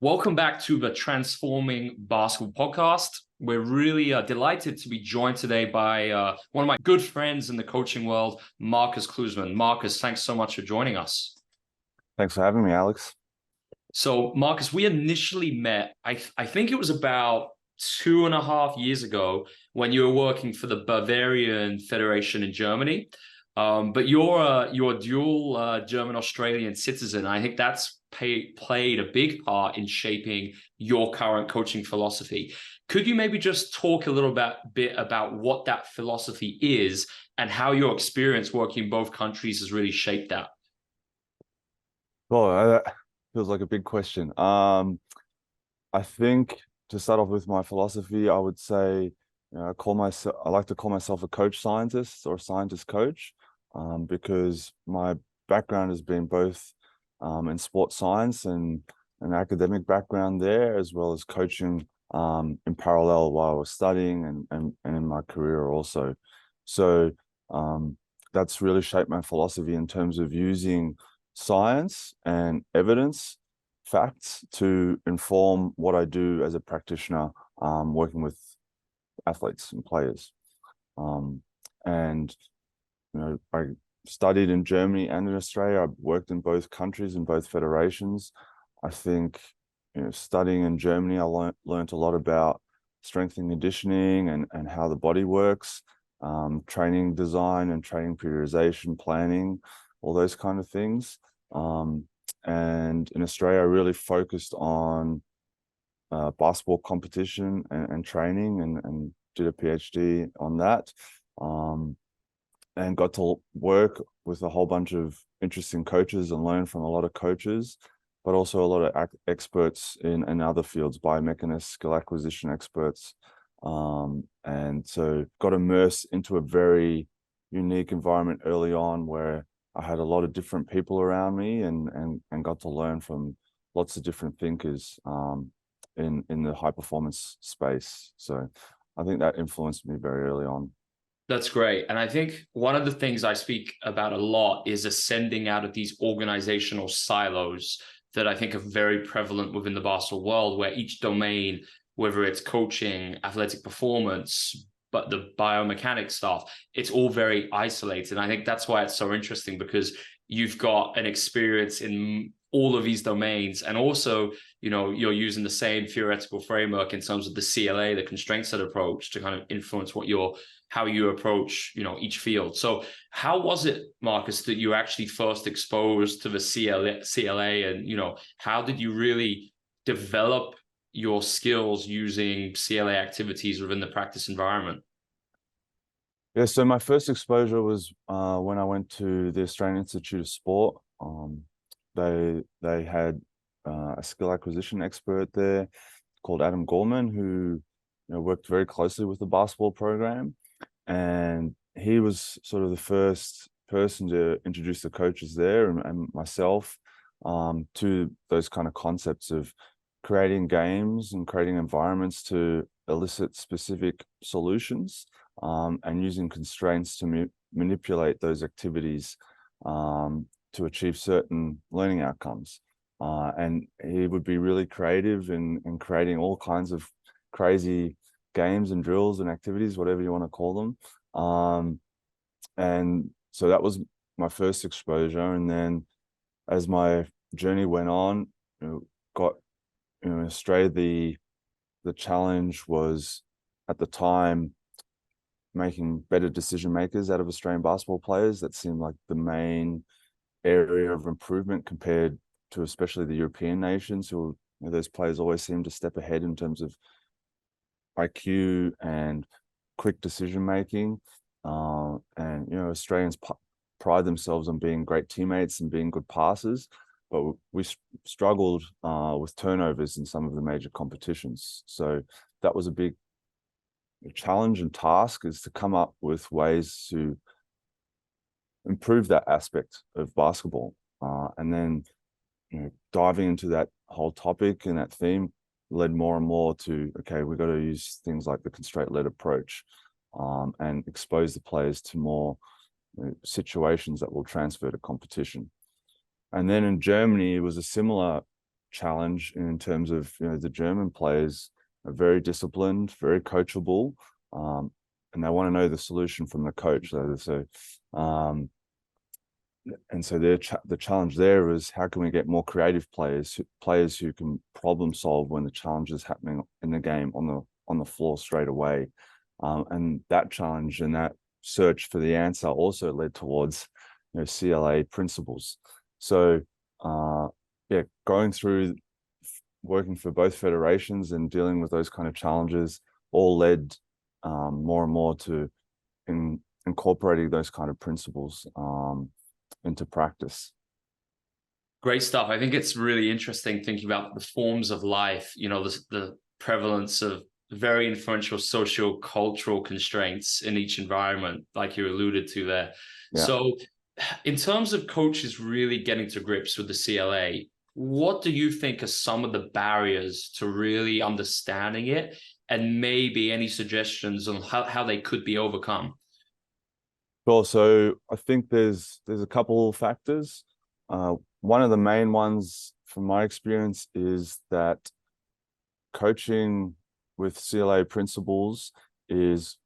Welcome back to the Transforming Basketball podcast. We're really delighted to be joined today by one of my good friends in the coaching world, Markus Klusemann. Markus, thanks so much for joining us. Thanks for having me, Alex. So, Markus, we initially met, I think it was about 2.5 years ago when you were working for the Bavarian Federation in Germany. But you're a dual German-Australian citizen. I think that's played a big part in shaping your current coaching philosophy. Could you maybe just talk a little bit about what that philosophy is and how your experience working in both countries has really shaped that? Well, that feels like a big question. I think to start off with my philosophy, I would say, I like to call myself a coach scientist or a scientist coach, because my background has been both in sports science and an academic background there, as well as coaching in parallel while I was studying and in my career also. So that's really shaped my philosophy in terms of using science and evidence, facts to inform what I do as a practitioner, working with athletes and players. I studied in Germany and in Australia. I've worked in both countries and both federations. I think, studying in Germany, I learned a lot about strength and conditioning and how the body works, training design and training periodization, planning, all those kind of things. And in Australia, I really focused on basketball competition and training and did a PhD on that. And got to work with a whole bunch of interesting coaches and learn from a lot of coaches, but also a lot of experts in other fields, biomechanists, skill acquisition experts. And so got immersed into a very unique environment early on where I had a lot of different people around me and got to learn from lots of different thinkers in the high performance space. So I think that influenced me very early on. That's great. And I think one of the things I speak about a lot is ascending out of these organizational silos that I think are very prevalent within the basketball world, where each domain, whether it's coaching, athletic performance, but the biomechanics stuff, it's all very isolated. And I think that's why it's so interesting, because you've got an experience in all of these domains. And also, you're using the same theoretical framework in terms of the CLA, the constraint set approach, to kind of influence how you approach, each field. So how was it, Markus, that you actually first exposed to the CLA and, how did you really develop your skills using CLA activities within the practice environment? Yeah, so my first exposure was when I went to the Australian Institute of Sport. They had a skill acquisition expert there called Adam Gorman, who worked very closely with the basketball program, and he was sort of the first person to introduce the coaches there and myself to those kind of concepts of creating games and creating environments to elicit specific solutions, and using constraints to manipulate those activities to achieve certain learning outcomes. And he would be really creative in creating all kinds of crazy games and drills and activities, whatever you want to call them. And so that was my first exposure. And then as my journey went on, in Australia, the challenge was at the time making better decision makers out of Australian basketball players. That seemed like the main area of improvement compared to especially the European nations, who those players always seem to step ahead in terms of IQ and quick decision making. And Australians pride themselves on being great teammates and being good passers, but we struggled with turnovers in some of the major competitions. So that was a big challenge and task, is to come up with ways to improve that aspect of basketball. And then diving into that whole topic and that theme led more and more to, okay, we've got to use things like the constraint-led approach, and expose the players to more situations that will transfer to competition. And then in Germany, it was a similar challenge in terms of, the German players are very disciplined, very coachable, and they want to know the solution from the coach. And so the challenge there is, how can we get more creative players who can problem solve when the challenge is happening in the game on the floor straight away. And that challenge and that search for the answer also led towards CLA principles. So going through working for both federations and dealing with those kind of challenges all led more and more to incorporating those kind of principles into practice. Great stuff. I think it's really interesting thinking about the forms of life, the prevalence of very influential social cultural constraints in each environment, like you alluded to there. Yeah. So in terms of coaches really getting to grips with the CLA, what do you think are some of the barriers to really understanding it, and maybe any suggestions on how they could be overcome? Sure. So I think there's a couple of factors. One of the main ones from my experience is that coaching with CLA principles is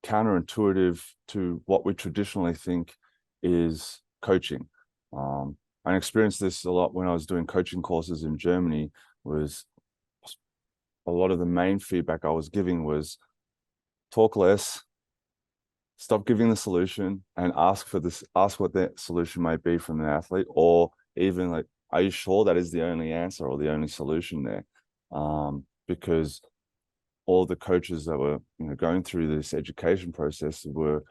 counterintuitive to what we traditionally think is coaching. I experienced this a lot when I was doing coaching courses in Germany. Was a lot of the main feedback I was giving was talk less, stop giving the solution, and ask what the solution might be from the athlete, or even like, are you sure that is the only answer or the only solution there? Because all the coaches that were going through this education process were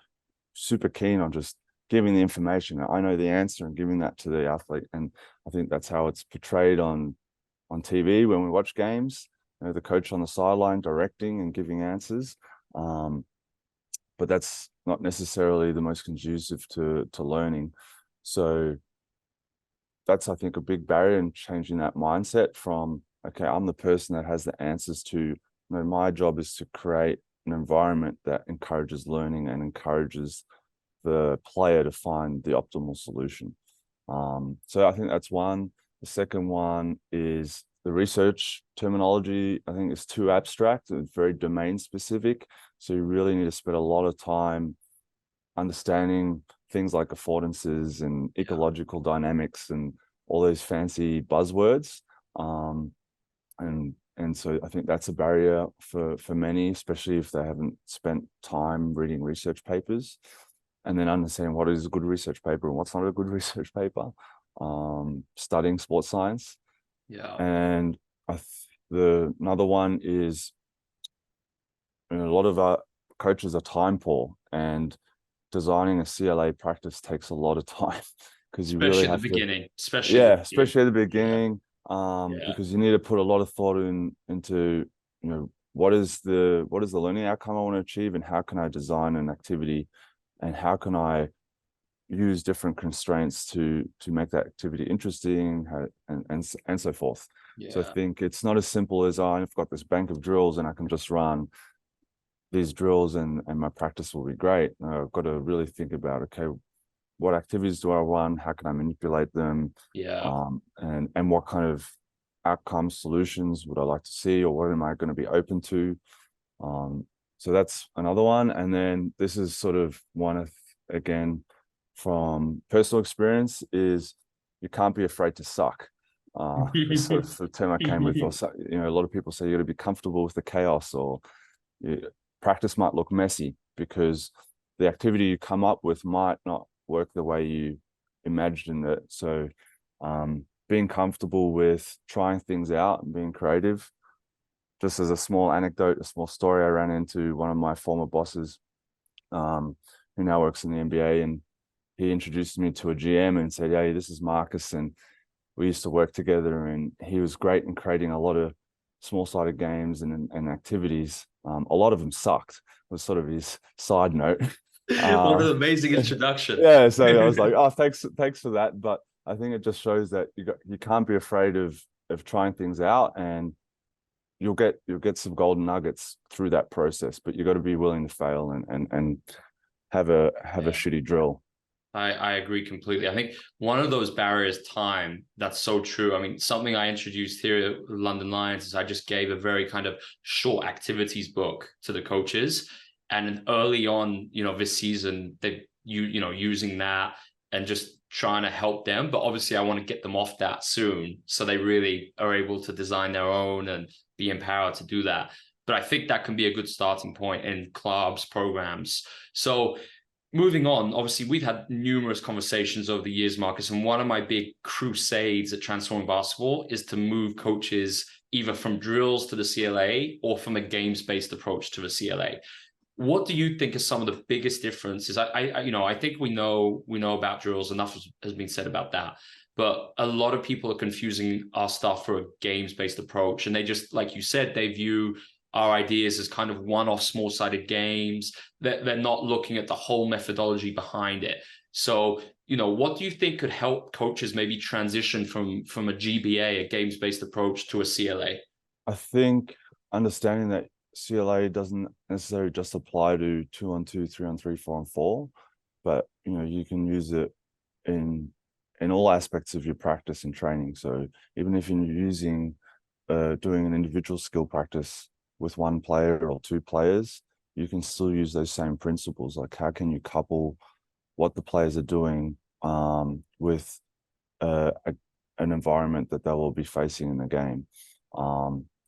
super keen on just giving the information. I know the answer, and giving that to the athlete. And I think that's how it's portrayed on TV when we watch games. The coach on the sideline directing and giving answers. But that's not necessarily the most conducive to learning. So that's, I think, a big barrier in changing that mindset from, okay, I'm the person that has the answers, to, my job is to create an environment that encourages learning and encourages the player to find the optimal solution. So I think that's one. The second one is the research terminology. I think it's too abstract and very domain specific. So you really need to spend a lot of time understanding things like affordances and ecological dynamics and all those fancy buzzwords. And so I think that's a barrier for many, especially if they haven't spent time reading research papers, and then understanding what is a good research paper and what's not a good research paper, studying sports science. Yeah. And another one is, a lot of our coaches are time poor, and designing a CLA practice takes a lot of time, because you really have to, especially at the beginning, because you need to put a lot of thought into what is the learning outcome I want to achieve, and how can I design an activity, and how can I use different constraints to make that activity interesting, and so forth. So I think it's not as simple as, I've got this bank of drills and I can just run these drills and my practice will be great. I've got to really think about, okay, what activities do I run? How can I manipulate them? And what kind of outcome solutions would I like to see, or what am I going to be open to? So that's another one. And then this is sort of one of, again, from personal experience, is you can't be afraid to suck. Sort of the term I came with. Also, a lot of people say you got to be comfortable with the chaos, or practice might look messy because the activity you come up with might not work the way you imagined it. So being comfortable with trying things out and being creative. Just as a small anecdote, a small story, I ran into one of my former bosses, who now works in the NBA, and he introduced me to a GM and said, "Hey, this is Markus," and we used to work together, and he was great in creating a lot of small-sided games and activities. A lot of them sucked, was sort of his side note. What an amazing introduction. Yeah, so I was like, oh, thanks for that. But I think it just shows that you can't be afraid of trying things out, and you'll get some golden nuggets through that process, but you got to be willing to fail and have a shitty drill. I agree completely. I think one of those barriers, time, that's so true. I mean, something I introduced here at London Lions is I just gave a very kind of short activities book to the coaches. And early on, this season, using that and just trying to help them. But obviously, I want to get them off that soon, so they really are able to design their own and be empowered to do that. But I think that can be a good starting point in clubs, programs. So moving on, obviously, we've had numerous conversations over the years, Marcus, and one of my big crusades at Transforming Basketball is to move coaches either from drills to the CLA or from a games-based approach to the CLA. What do you think are some of the biggest differences? I think we know about drills. Enough has been said about that, but a lot of people are confusing our stuff for a games-based approach, and they just, like you said, they view our ideas as kind of one-off small-sided games. They're not looking at the whole methodology behind it. So, what do you think could help coaches maybe transition from a GBA, a games-based approach, to a CLA? I think understanding that CLA doesn't necessarily just apply to 2-on-2, 3-on-3, 4-on-4, but you can use it in all aspects of your practice and training. So even if you're using doing an individual skill practice with one player or two players, you can still use those same principles. Like, how can you couple what the players are doing with an environment that they will be facing in the game?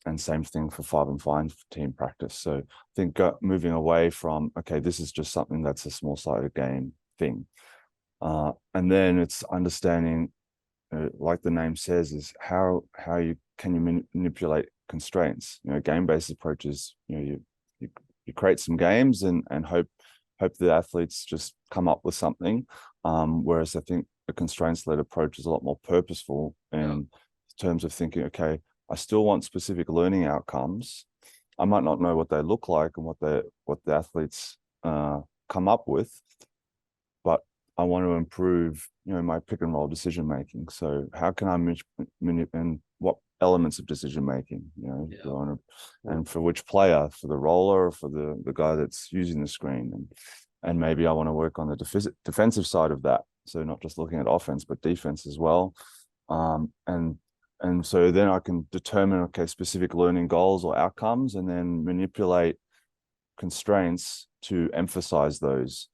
And same thing for 5-on-5 team practice. So I think moving away from, okay, this is just something that's a small-sided game thing. And then it's understanding, like the name says, is how can you manipulate constraints. Game-based approaches, you create some games and hope the athletes just come up with something. Whereas I think the constraints-led approach is a lot more purposeful in terms of thinking, okay, I still want specific learning outcomes. I might not know what they look like and what the athletes come up with, but I want to improve, my pick and roll decision making. So how can I and what elements of decision making, and for which player, for the roller, or for the guy that's using the screen, and maybe I want to work on the defensive side of that. So not just looking at offense, but defense as well. And so then I can determine, okay, specific learning goals or outcomes, and then manipulate constraints to emphasize those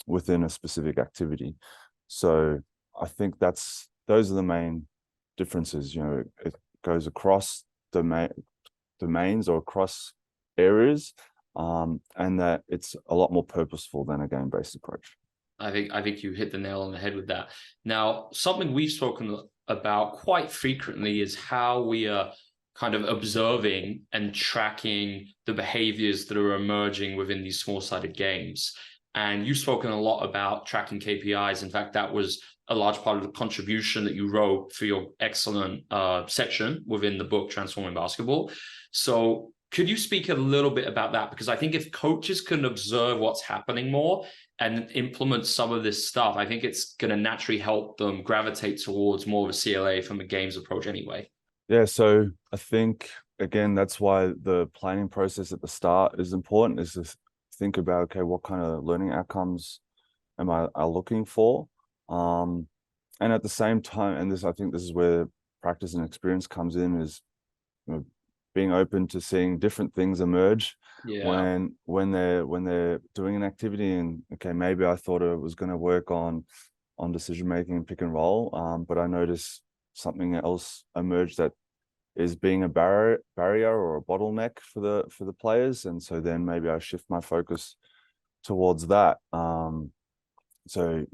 within a specific activity. So I think those are the main differences. It goes across domains or across areas, and that it's a lot more purposeful than a game-based approach. I think you hit the nail on the head with that. Now, something we've spoken about quite frequently is how we are kind of observing and tracking the behaviors that are emerging within these small-sided games. And you've spoken a lot about tracking KPIs. In fact, that was a large part of the contribution that you wrote for your excellent section within the book, Transforming Basketball. So could you speak a little bit about that? Because I think if coaches can observe what's happening more and implement some of this stuff, I think it's going to naturally help them gravitate towards more of a CLA from a games approach anyway. Yeah, so I think, again, that's why the planning process at the start is important, is to think about, okay, what kind of learning outcomes am I looking for? And at the same time, and I think this is where practice and experience comes in, is being open to seeing different things emerge when they're doing an activity. And okay, maybe I thought it was going to work on decision making and pick and roll, but I noticed something else emerged that is being a barrier or a bottleneck for the players, and so then maybe I shift my focus towards that. So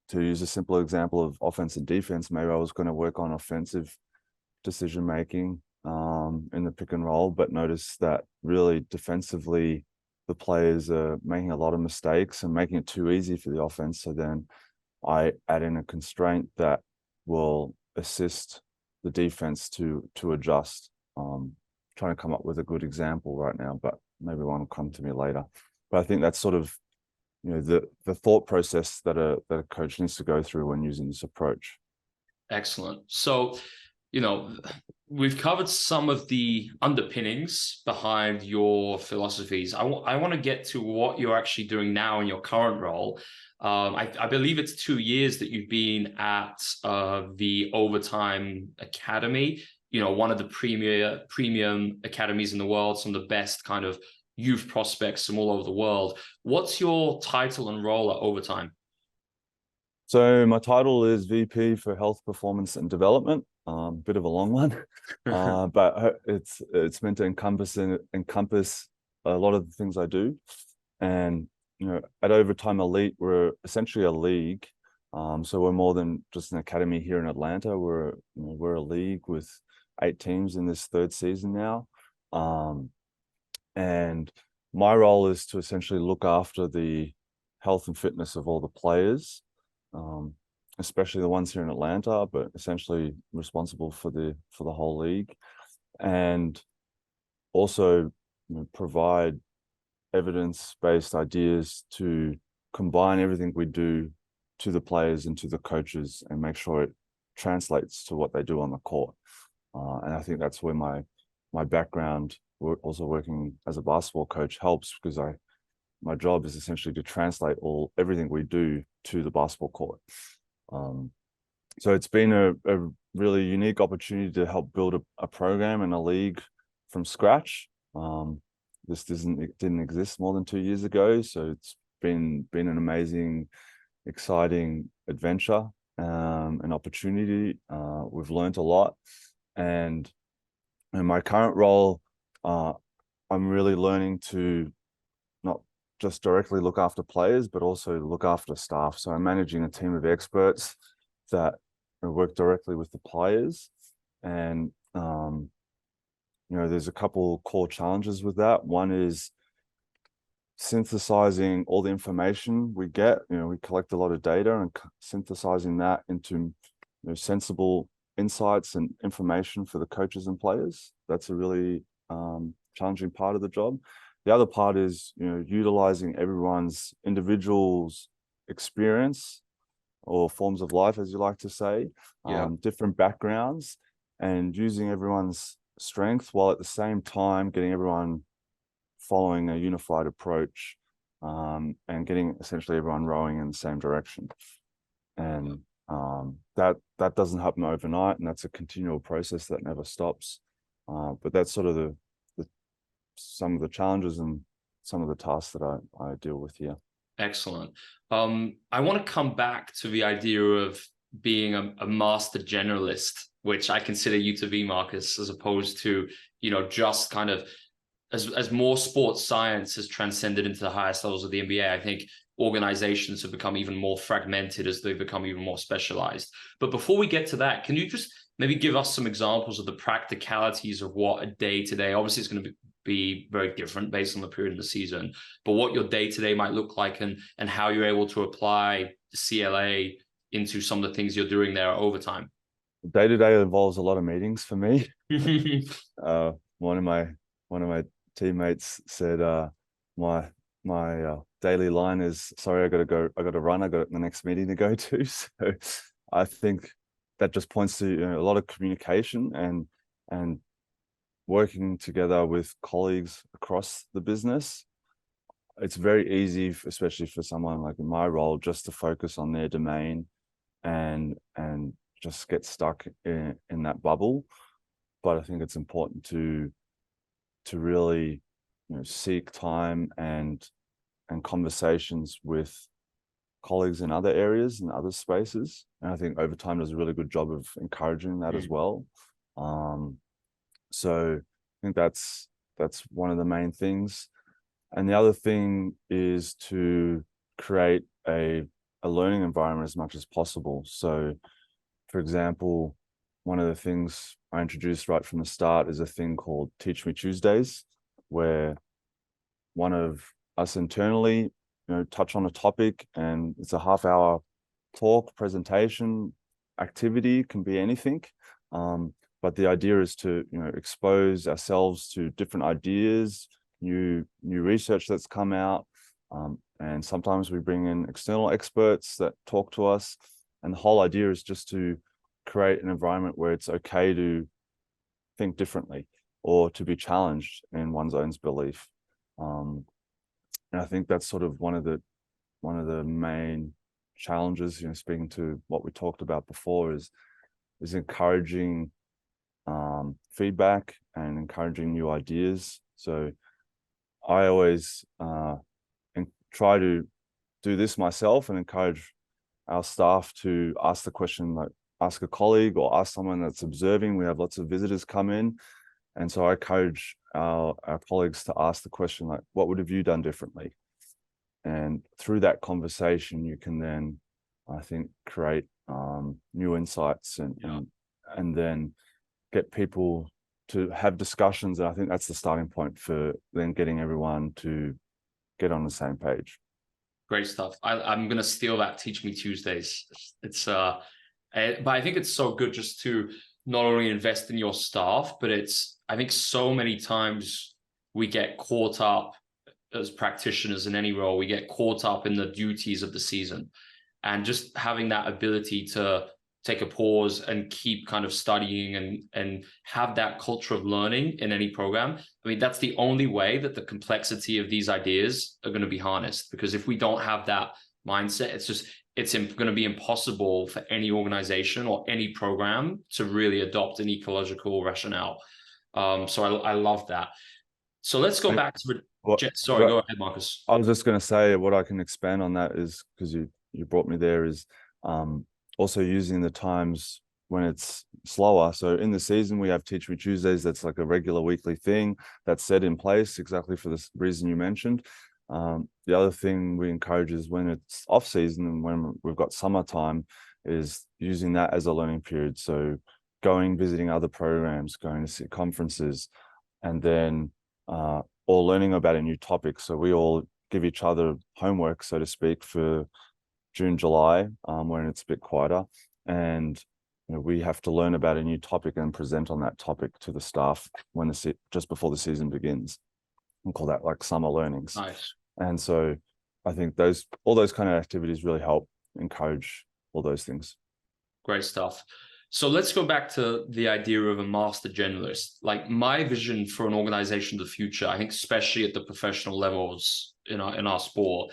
to use a simple example of offense and defense, maybe I was going to work on offensive decision making in the pick and roll, but notice that really defensively the players are making a lot of mistakes and making it too easy for the offense. So then I add in a constraint that will assist the defense to adjust. Trying to come up with a good example right now, but maybe one will come to me later. But I think that's sort of the thought process that a coach needs to go through when using this approach. Excellent. So we've covered some of the underpinnings behind your philosophies. I want to get to what you're actually doing now in your current role. I believe it's 2 years that you've been at the Overtime Academy, one of the premium academies in the world, some of the best kind of youth prospects from all over the world. What's your title and role at Overtime? So my title is VP for Health, Performance and Development. Bit of a long one, but it's meant to encompass a lot of the things I do. And at Overtime Elite, we're essentially a league. So we're more than just an academy here in Atlanta. We're a league with 8 teams in this 3rd season now. And my role is to essentially look after the health and fitness of all the players, especially the ones here in Atlanta, but essentially responsible for the whole league, and also provide evidence-based ideas to combine everything we do to the players and to the coaches and make sure it translates to what they do on the court. And I think that's where my background, also working as a basketball coach, helps, because my job is essentially to translate everything we do to the basketball court. So it's been a really unique opportunity to help build a program and a league from scratch. This didn't exist more than 2 years ago, so it's been an amazing, exciting adventure, an opportunity. We've learned a lot, and in my current role, I'm really learning to not just directly look after players, but also look after staff. So I'm managing a team of experts that work directly with the players. And, there's a couple core challenges with that. One is synthesizing all the information we get. We collect a lot of data, and synthesizing that into sensible insights and information for the coaches and players. That's a really challenging part of the job. The other part is, utilizing everyone's individual's experience or forms of life, as you like to say, different backgrounds, and using everyone's strength while at the same time getting everyone following a unified approach, and getting essentially everyone rowing in the same direction. And that doesn't happen overnight, and that's a continual process that never stops. But that's sort of some of the challenges and some of the tasks that I deal with here. Excellent. I want to come back to the idea of being a master generalist, which I consider you to be, Markus, as opposed to, just kind of as more sports science has transcended into the highest levels of the NBA. I think organizations have become even more fragmented as they become even more specialized. But before we get to that, can you just maybe give us some examples of the practicalities of what a day-to-day, obviously it's going to be very different based on the period of the season, but what your day-to-day might look like, and how you're able to apply the CLA into some of the things you're doing there at Overtime? Day-to-day involves a lot of meetings for me. One of my teammates said, my daily line is, sorry, I got to run, I got the next meeting to go to. So I think that just points to a lot of communication and working together with colleagues across the business. It's very easy, especially for someone like in my role, just to focus on their domain and just get stuck in that bubble. But I think it's important to really seek time and conversations with colleagues in other areas and other spaces. And I think Overtime does a really good job of encouraging that as well. So I think that's one of the main things. And the other thing is to create a learning environment as much as possible. So, for example, one of the things I introduced right from the start is a thing called Teach Me Tuesdays, where one of us internally, touch on a topic, and it's a half-hour talk, presentation, activity, can be anything. But the idea is to, expose ourselves to different ideas, new research that's come out. And sometimes we bring in external experts that talk to us. And the whole idea is just to create an environment where it's okay to think differently or to be challenged in one's own belief. And I think that's sort of one of the main challenges, speaking to what we talked about before, is encouraging feedback and encouraging new ideas. So I always try to do this myself and encourage our staff to ask the question, like ask a colleague or ask someone that's observing. We have lots of visitors come in. And so I encourage our colleagues to ask the question, like, what would have you done differently? And through that conversation, you can then, I think, create new insights and then get people to have discussions. And I think that's the starting point for then getting everyone to get on the same page. Great stuff. I'm going to steal that Teach Me Tuesdays. It's but I think it's so good just to not only invest in your staff, but I think so many times we get caught up as practitioners in any role, we get caught up in the duties of the season, and just having that ability to take a pause and keep kind of studying and have that culture of learning in any program. I mean, that's the only way that the complexity of these ideas are going to be harnessed, because if we don't have that mindset, it's going to be impossible for any organization or any program to really adopt an ecological rationale. So I love that. So let's go back to sorry, go ahead, Markus. I was just going to say, what I can expand on that is, because you brought me there, is also using the times when it's slower. So in the season, we have Teach Me Tuesdays. That's like a regular weekly thing that's set in place exactly for this reason you mentioned. The other thing we encourage is when it's off season and when we've got summertime, is using that as a learning period. So visiting other programs, going to see conferences, and then or learning about a new topic. So we all give each other homework, so to speak, for June, July, when it's a bit quieter, and we have to learn about a new topic and present on that topic to the staff when just before the season begins. We call that like summer learnings. Nice. And so I think all those kind of activities really help encourage all those things. Great stuff. So let's go back to the idea of a master generalist. Like, my vision for an organization of the future, I think especially at the professional levels in our sport,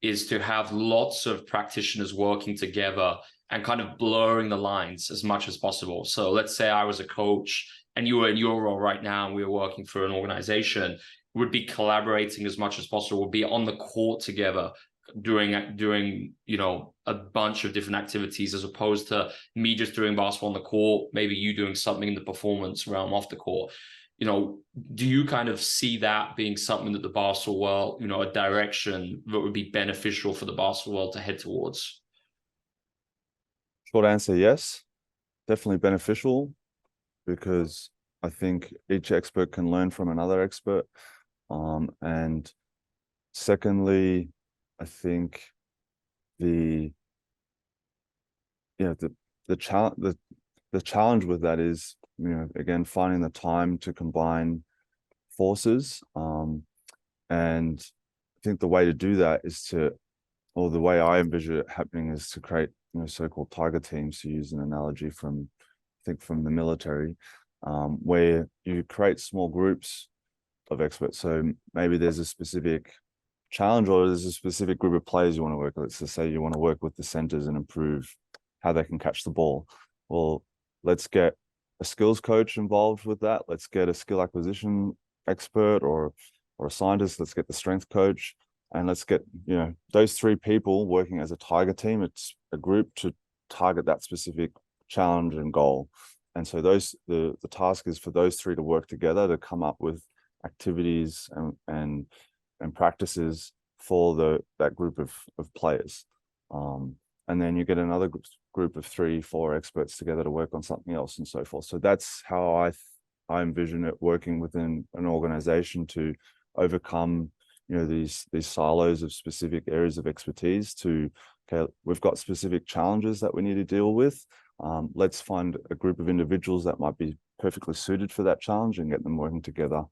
is to have lots of practitioners working together and kind of blurring the lines as much as possible. So let's say I was a coach and you were in your role right now and we were working for an organization, would be collaborating as much as possible, would be on the court together, doing a bunch of different activities, as opposed to me just doing basketball on the court, maybe you doing something in the performance realm off the court. Do you kind of see that being something that the basketball world, a direction that would be beneficial for the basketball world to head towards? Short answer, yes, definitely beneficial, because I think each expert can learn from another expert. And secondly, I think the challenge with that is, again, finding the time to combine forces. And I think the way to do that is or the way I envision it happening, is to create, so-called tiger teams, to use an analogy from the military, where you create small groups of experts. So maybe there's a specific challenge, or there's a specific group of players you want to work with. Let's just say you want to work with the centers and improve how they can catch the ball. Well, let's get a skills coach involved with that. Let's get a skill acquisition expert or a scientist. Let's get the strength coach, and let's get those three people working as a tiger team. It's a group to target that specific challenge and goal. And so the task is for those three to work together to come up with activities and practices for that group of players. And then you get another group of 3-4 experts together to work on something else, and so forth. So that's how I envision it working within an organization, to overcome these silos of specific areas of expertise. Okay, we've got specific challenges that we need to deal with. Let's find a group of individuals that might be perfectly suited for that challenge and get them working together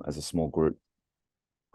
as a small group.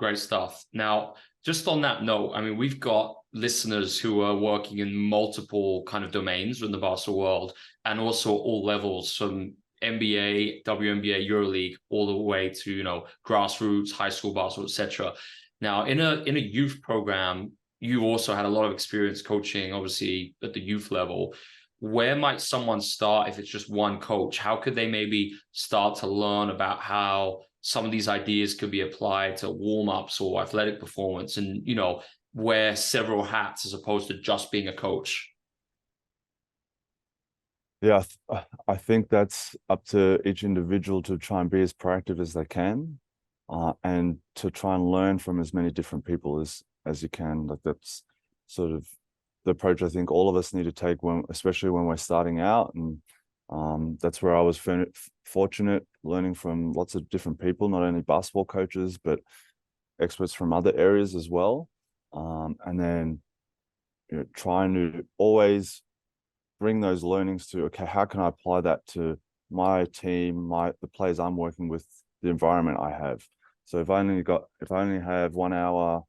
Great stuff. Now, just on that note, I mean, we've got listeners who are working in multiple kind of domains in the basketball world, and also all levels, from NBA, WNBA, EuroLeague, all the way to, you know, grassroots, high school basketball, etc. Now, in a youth program, you also had a lot of experience coaching, obviously at the youth level. Where might someone start if it's just one coach? How could they maybe start to learn about how some of these ideas could be applied to warm-ups or athletic performance, and, you know, wear several hats as opposed to just being a coach? Yeah, I think that's up to each individual to try and be as proactive as they can, and to try and learn from as many different people as you can. Like, that's sort of the approach I think all of us need to take, when, especially when we're starting out. And that's where I was fortunate, learning from lots of different people, not only basketball coaches, but experts from other areas as well. And then, you know, trying to always bring those learnings to, okay, how can I apply that to my team, the players I'm working with, the environment I have. So if I only have 1 hour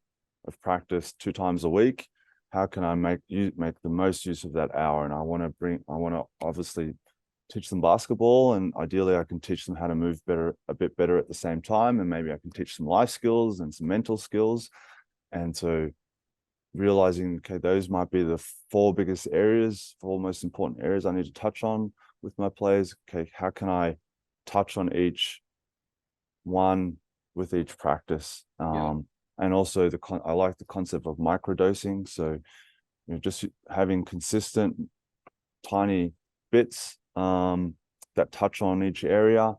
of practice 2 times a week, how can I make the most use of that hour? And I want to obviously teach them basketball, and ideally I can teach them how to move a bit better at the same time, and maybe I can teach some life skills and some mental skills. And so realizing, okay, those might be the 4 most important areas I need to touch on with my players. Okay, how can I touch on each one with each practice? And also I like the concept of microdosing. So, you know, just having consistent tiny bits that touch on each area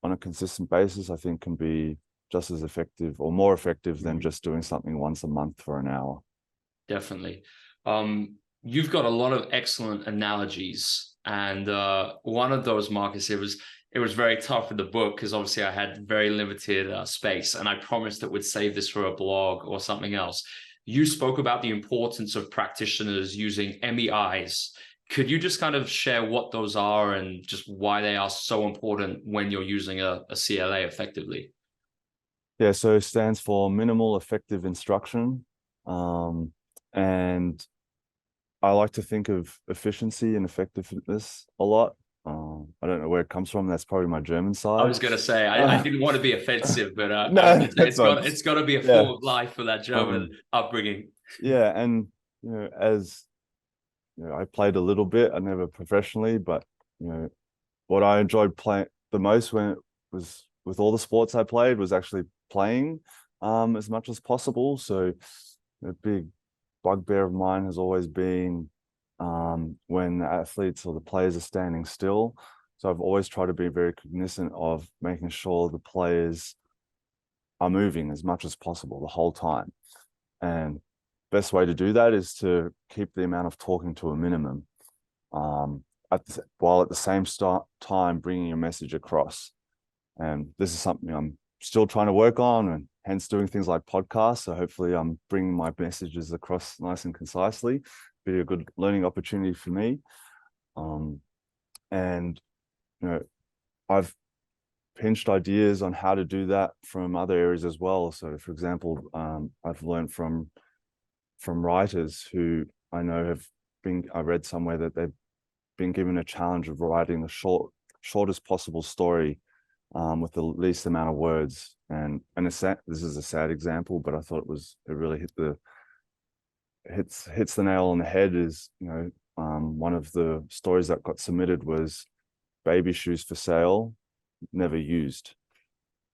on a consistent basis, I think can be just as effective or more effective than just doing something once a month for an hour. Definitely. You've got a lot of excellent analogies, and one of those, Marcus, it was very tough in the book because obviously I had very limited space, and I promised that we'd save this for a blog or something else. You spoke about the importance of practitioners using MEIs. Could you just kind of share what those are and just why they are so important when you're using a CLA effectively? Yeah, so it stands for minimal effective instruction. And I like to think of efficiency and effectiveness a lot. I don't know where it comes from. That's probably my German side. I was going to say, I didn't want to be offensive, but no, that's it's got to be a yeah. form of life for that German upbringing. Yeah, and you know, as you know, I played a little bit. I never professionally, but you know, what I enjoyed playing the most when it was with all the sports I played was actually playing as much as possible. So a big bugbear of mine has always been when the athletes or the players are standing still. So I've always tried to be very cognizant of making sure the players are moving as much as possible the whole time. And best way to do that is to keep the amount of talking to a minimum, while at the same time bringing your message across. And this is something I'm still trying to work on, and hence doing things like podcasts. So hopefully I'm bringing my messages across nice and concisely. Be a good learning opportunity for me. And you know, I've pinched ideas on how to do that from other areas as well. So for example, I've learned from writers who I know I read somewhere that they've been given a challenge of writing the shortest possible story with the least amount of words. And this is a sad example, but I thought it really hits the nail on the head. Is, you know, one of the stories that got submitted was baby shoes for sale, never used.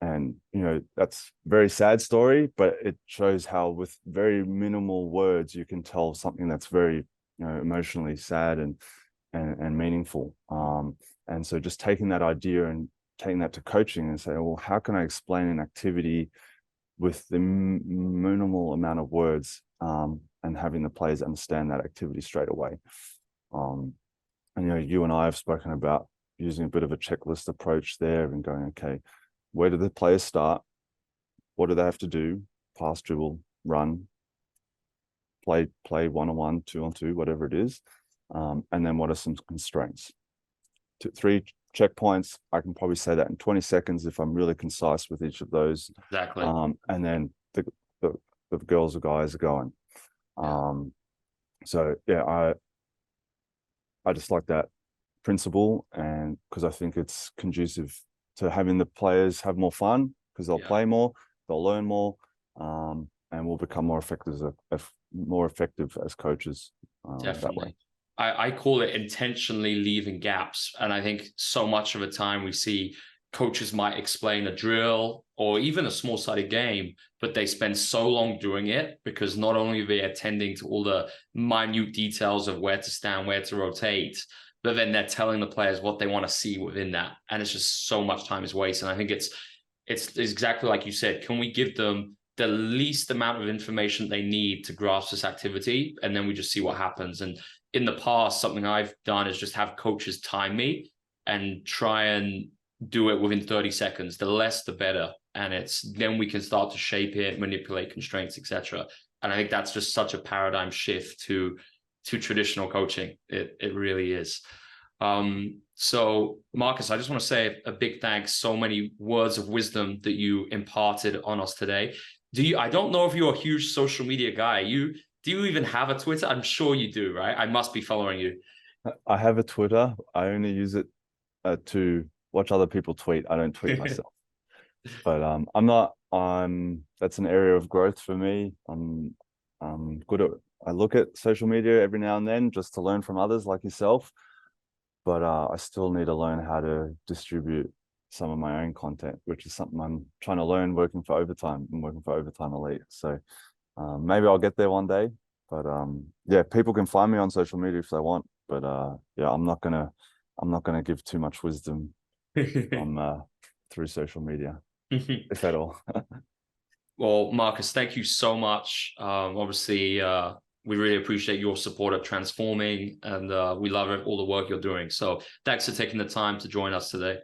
And you know, that's a very sad story, but it shows how with very minimal words you can tell something that's very, you know, emotionally sad and meaningful. And so just taking that idea and taking that to coaching and say, well, how can I explain an activity with the minimal amount of words, and having the players understand that activity straight away. And you know, you and I have spoken about using a bit of a checklist approach there and going, okay, where do the players start? What do they have to do? Pass, dribble, run, play 1-on-1, 2-on-2, whatever it is. And then what are some constraints? 3 checkpoints. I can probably say that in 20 seconds if I'm really concise with each of those. Exactly. And then the the, the girls or guys are going. So yeah, I just like that principle, and because I think it's conducive to having the players have more fun, because they'll play more, they'll learn more, and we'll become more effective as coaches. That way. Definitely. I call it intentionally leaving gaps. And I think so much of the time we see coaches might explain a drill or even a small-sided game, but they spend so long doing it because not only are they attending to all the minute details of where to stand, where to rotate, but then they're telling the players what they want to see within that. And it's just so much time is wasted. And I think it's exactly like you said. Can we give them the least amount of information they need to grasp this activity, and then we just see what happens? And in the past, something I've done is just have coaches time me and try and do it within 30 seconds. The less, the better. And then we can start to shape it, manipulate constraints, etc. And I think that's just such a paradigm shift to traditional coaching. It really is. So Markus, I just want to say a big thanks. So many words of wisdom that you imparted on us today. I don't know if you're a huge social media guy. Do you even have a Twitter? I'm sure you do, right? I must be following you. I have a Twitter. I only use it to watch other people tweet. I don't tweet myself. But that's an area of growth for me. I'm good at, I look at social media every now and then just to learn from others like yourself. But I still need to learn how to distribute some of my own content, which is something I'm trying to learn working for Overtime. I'm working for Overtime Elite. So maybe I'll get there one day. But yeah, people can find me on social media if they want. But yeah, I'm not gonna give too much wisdom on through social media, if at all. Well, Markus, thank you so much. Obviously, we really appreciate your support at Transforming, and we love all the work you're doing. So thanks for taking the time to join us today.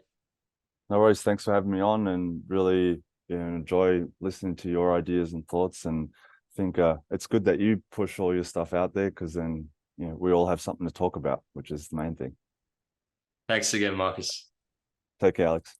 No worries. Thanks for having me on, and really enjoy listening to your ideas and thoughts. And I think it's good that you push all your stuff out there, because then we all have something to talk about, which is the main thing. Thanks again, Markus. Take care, Alex.